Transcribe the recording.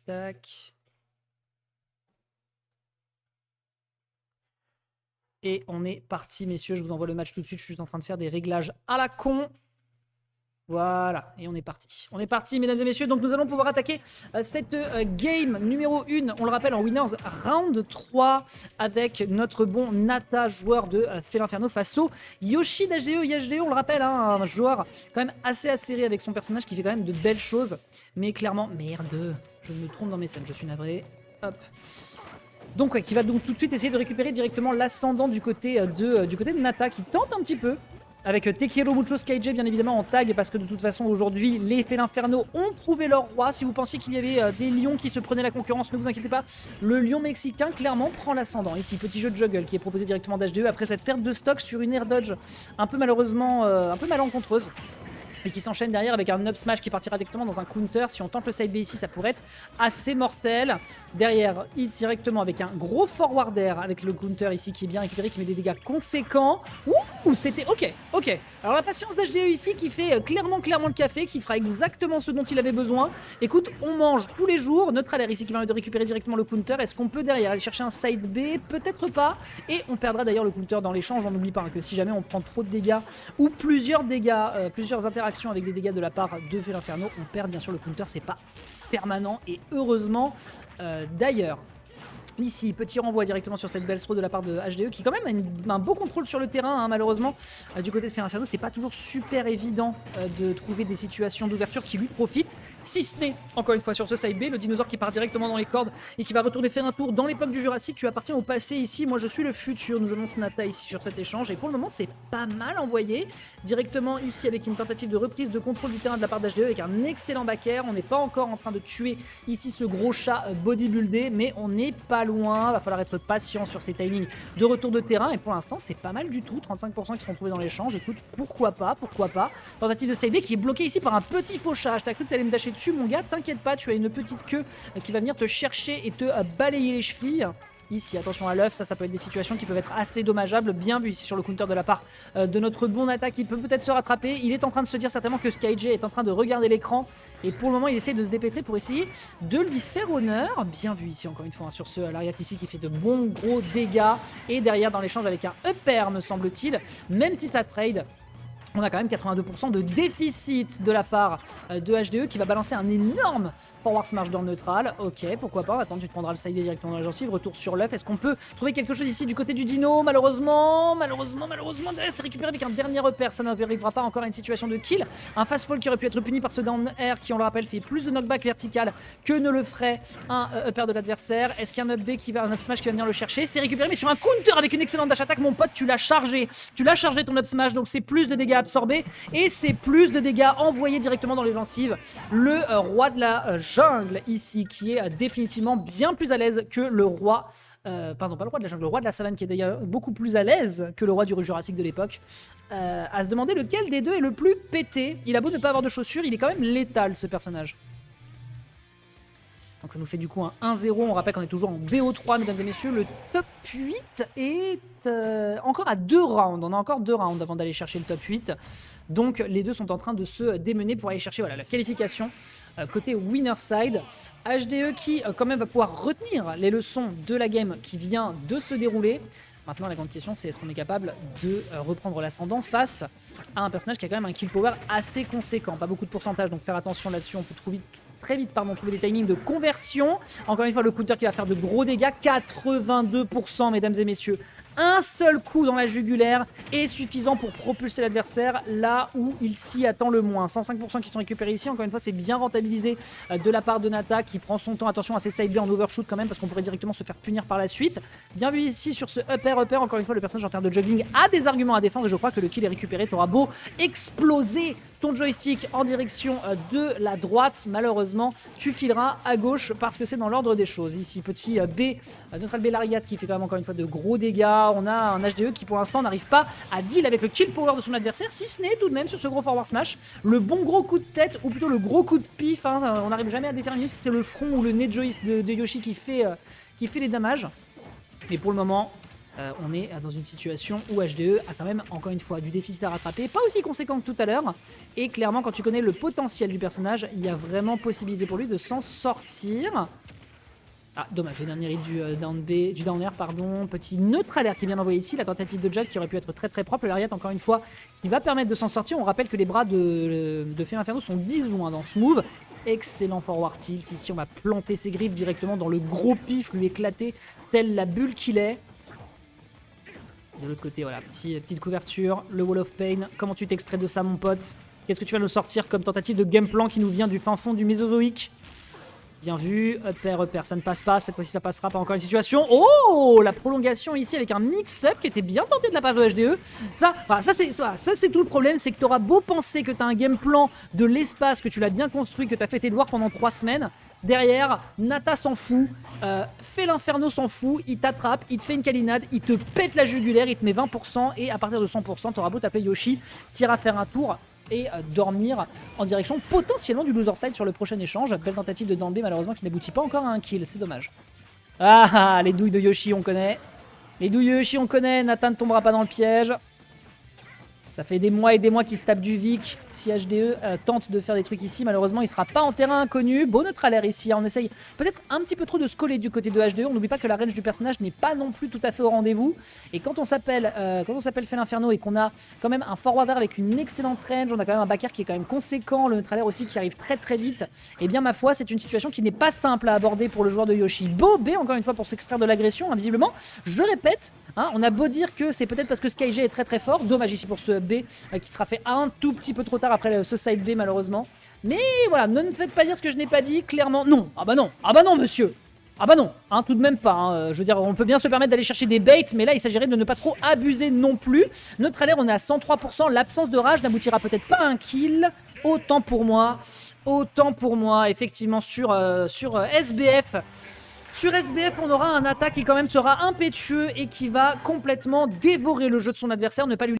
Tac. Et on est parti, messieurs. Je vous envoie le match tout de suite. Je suis juste en train de faire des réglages à la con. Voilà, et on est parti. On est parti, mesdames et messieurs. Donc nous allons pouvoir attaquer cette game numéro 1, on le rappelle, en Winners Round 3, avec notre bon Nata, joueur de Fait l'Inferno, face au Yoshi d'HDE. HDE, on le rappelle, hein, un joueur quand même assez acéré avec son personnage qui fait quand même de belles choses. Mais clairement, merde, je me trompe dans mes scènes, je suis navré. Hop. Donc ouais, qui va donc tout de suite essayer de récupérer directement l'ascendant du côté de Nata, qui tente un petit peu. Avec Tekiro Mucho Skyj bien évidemment en tag, parce que de toute façon aujourd'hui les Félins Infernaux ont trouvé leur roi. Si vous pensiez qu'il y avait des lions qui se prenaient la concurrence, ne vous inquiétez pas, le lion mexicain clairement prend l'ascendant. Ici, petit jeu de juggle qui est proposé directement d'HDE après cette perte de stock sur une air dodge un peu malheureusement un peu malencontreuse. Et qui s'enchaîne derrière avec un up smash qui partira directement dans un counter. Si on tente le side B ici, ça pourrait être assez mortel. Derrière, hit directement avec un gros forwarder avec le counter ici qui est bien récupéré, qui met des dégâts conséquents. Ouh, c'était ok. Alors la patience d'HDE ici qui fait clairement le café, qui fera exactement ce dont il avait besoin. Écoute, on mange tous les jours. Notre alert ici qui permet de récupérer directement le counter. Est-ce qu'on peut derrière aller chercher un side B? Peut-être pas. Et on perdra d'ailleurs le counter dans l'échange. On n'oublie pas hein, que si jamais on prend trop de dégâts ou plusieurs dégâts, plusieurs interactions avec des dégâts de la part de Fait l'Inferno, on perd bien sûr le counter, c'est pas permanent et heureusement d'ailleurs. Ici, petit renvoi directement sur cette belle throw de la part de HDE qui quand même a un beau contrôle sur le terrain, hein, malheureusement. Du côté de Fait l'Inferno, c'est pas toujours super évident de trouver des situations d'ouverture qui lui profitent. Si ce n'est, encore une fois, sur ce side B, le dinosaure qui part directement dans les cordes et qui va retourner faire un tour dans l'époque du Jurassique. Tu appartiens au passé ici, moi je suis le futur. Nous annonce Nata ici sur cet échange et pour le moment, c'est pas mal envoyé. Directement ici avec une tentative de reprise de contrôle du terrain de la part d'HDE avec un excellent back air. On n'est pas encore en train de tuer ici ce gros chat bodybuildé, mais on n'est pas loin, va falloir être patient sur ces timings de retour de terrain et pour l'instant c'est pas mal du tout, 35% qui sont trouvés dans l'échange, écoute, pourquoi pas. Tentative de side B qui est bloquée ici par un petit faux chat, t'as cru que t'allais me dasher dessus mon gars, t'inquiète pas, tu as une petite queue qui va venir te chercher et te balayer les chevilles. Ici, attention à l'œuf, ça peut être des situations qui peuvent être assez dommageables. Bien vu ici sur le counter de la part de notre bon Nata qui peut peut-être se rattraper. Il est en train de se dire certainement que Skyj est en train de regarder l'écran. Et pour le moment, il essaie de se dépêtrer pour essayer de lui faire honneur. Bien vu ici, encore une fois, hein, sur ce Lariat ici qui fait de bons gros dégâts. Et derrière, dans l'échange avec un upper, me semble-t-il, même si ça trade, on a quand même 82% de déficit de la part de HDE qui va balancer un énorme forward smash dans le neutral. Ok, pourquoi pas. Attends, tu te prendras le side directement dans la gencive. Retour sur l'œuf. Est-ce qu'on peut trouver quelque chose ici du côté du dino? Malheureusement, derrière, c'est récupéré avec un dernier repère. Ça n'arrivera pas encore à une situation de kill. Un fast fall qui aurait pu être puni par ce down air qui, on le rappelle, fait plus de knockback vertical que ne le ferait un upper de l'adversaire. Est-ce qu'il y a un up B qui va, un up smash qui va venir le chercher? C'est récupéré, mais sur un counter avec une excellente dash attack, mon pote, tu l'as chargé. Tu l'as chargé ton up smash, donc c'est plus de dégâts absorbés et c'est plus de dégâts envoyés directement dans les gencives. Le roi de la jungle ici qui est définitivement bien plus à l'aise que le roi pardon, pas le roi de la jungle, le roi de la savane qui est d'ailleurs beaucoup plus à l'aise que le roi du Jurassique de l'époque. À se demander lequel des deux est le plus pété. Il a beau ne pas avoir de chaussures, il est quand même létal ce personnage. Donc ça nous fait du coup un 1-0, on rappelle qu'on est toujours en BO3 mesdames et messieurs, le top 8 est encore à 2 rounds, on a encore 2 rounds avant d'aller chercher le top 8, donc les deux sont en train de se démener pour aller chercher voilà, la qualification côté winner side. HDE qui quand même va pouvoir retenir les leçons de la game qui vient de se dérouler. Maintenant, la grande question, c'est est-ce qu'on est capable de reprendre l'ascendant face à un personnage qui a quand même un kill power assez conséquent. Pas beaucoup de pourcentage, donc faire attention là-dessus, on peut très vite trouver des timings de conversion. Encore une fois, le counter qui va faire de gros dégâts, 82% mesdames et messieurs. Un seul coup dans la jugulaire est suffisant pour propulser l'adversaire là où il s'y attend le moins. 105% qui sont récupérés ici. Encore une fois, c'est bien rentabilisé de la part de Nata qui prend son temps. Attention à ses side B en overshoot quand même parce qu'on pourrait directement se faire punir par la suite. Bien vu ici sur ce upper. Encore une fois, le personnage en termes de juggling a des arguments à défendre et je crois que le kill est récupéré. T'auras beau exploser ton joystick en direction de la droite, malheureusement, tu fileras à gauche parce que c'est dans l'ordre des choses. Ici, petit B, neutral B Lariat qui fait quand même encore une fois de gros dégâts. On a un HDE qui pour l'instant n'arrive pas à deal avec le kill power de son adversaire, si ce n'est tout de même sur ce gros forward smash, le bon gros coup de tête ou plutôt le gros coup de pif, hein, on n'arrive jamais à déterminer si c'est le front ou le nez de Yoshi qui fait les damages. Mais pour le moment, on est dans une situation où HDE a quand même, encore une fois, du déficit à rattraper, pas aussi conséquent que tout à l'heure, et clairement, quand tu connais le potentiel du personnage, il y a vraiment possibilité pour lui de s'en sortir. Ah, dommage, j'ai dernier hit du down air, pardon. Petit neutral air qui vient d'envoyer ici. La tentative de jug qui aurait pu être très très propre. Le lariat, encore une fois, qui va permettre de s'en sortir. On rappelle que les bras de Femme Inferno sont 10 loin dans ce move. Excellent forward tilt. Ici, on va planter ses griffes directement dans le gros pif, lui éclater, telle la bulle qu'il est. De l'autre côté, voilà, petite couverture. Le Wall of Pain. Comment tu t'extrais de ça, mon pote? Qu'est-ce que tu vas nous sortir comme tentative de game plan qui nous vient du fin fond du Mésozoïque? Bien vu, upper, ça ne passe pas, cette fois-ci ça passera, pas encore une situation. Oh, la prolongation ici avec un mix-up qui était bien tenté de la part de HDE. Ça c'est tout le problème, c'est que tu auras beau penser que tu as un game plan de l'espace, que tu l'as bien construit, que tu as fait tes devoirs pendant 3 semaines. Derrière, Nata s'en fout, fait l'inferno s'en fout, il t'attrape, il te fait une calinade, il te pète la jugulaire, il te met 20% et à partir de 100%, t'auras beau t'appeler Yoshi, t'iras faire un tour et dormir en direction potentiellement du loser side sur le prochain échange. Belle tentative de down B malheureusement qui n'aboutit pas encore à un kill, c'est dommage. Ah, les douilles de Yoshi on connaît. Les douilles de Yoshi on connaît, Nathan ne tombera pas dans le piège. Ça fait des mois et des mois qu'il se tape du Vic. Si HDE tente de faire des trucs ici, malheureusement, il sera pas en terrain inconnu. Beau neutral air ici. On essaye peut-être un petit peu trop de se coller du côté de HDE. On n'oublie pas que la range du personnage n'est pas non plus tout à fait au rendez-vous. Et quand on s'appelle Fait l'Inferno et qu'on a quand même un forward air avec une excellente range, on a quand même un back air qui est quand même conséquent, le neutral air aussi qui arrive très très vite. Et bien ma foi, c'est une situation qui n'est pas simple à aborder pour le joueur de Yoshi. Beau B encore une fois pour s'extraire de l'agression, hein, visiblement. Je répète, hein, on a beau dire que c'est peut-être parce que SkyG est très très fort. Dommage ici pour ce B qui sera fait un tout petit peu trop tard après ce side B malheureusement. Mais voilà, ne me faites pas dire ce que je n'ai pas dit, clairement non. Ah bah non monsieur. Ah bah non, hein, tout de même pas. Hein. Je veux dire, on peut bien se permettre d'aller chercher des baits, mais là il s'agirait de ne pas trop abuser non plus. Notre alerte, on est à 103%, l'absence de rage n'aboutira peut-être pas à un kill. Autant pour moi, effectivement sur SBF. Sur SBF, on aura un attaque qui quand même sera impétueux et qui va complètement dévorer le jeu de son adversaire, ne pas lui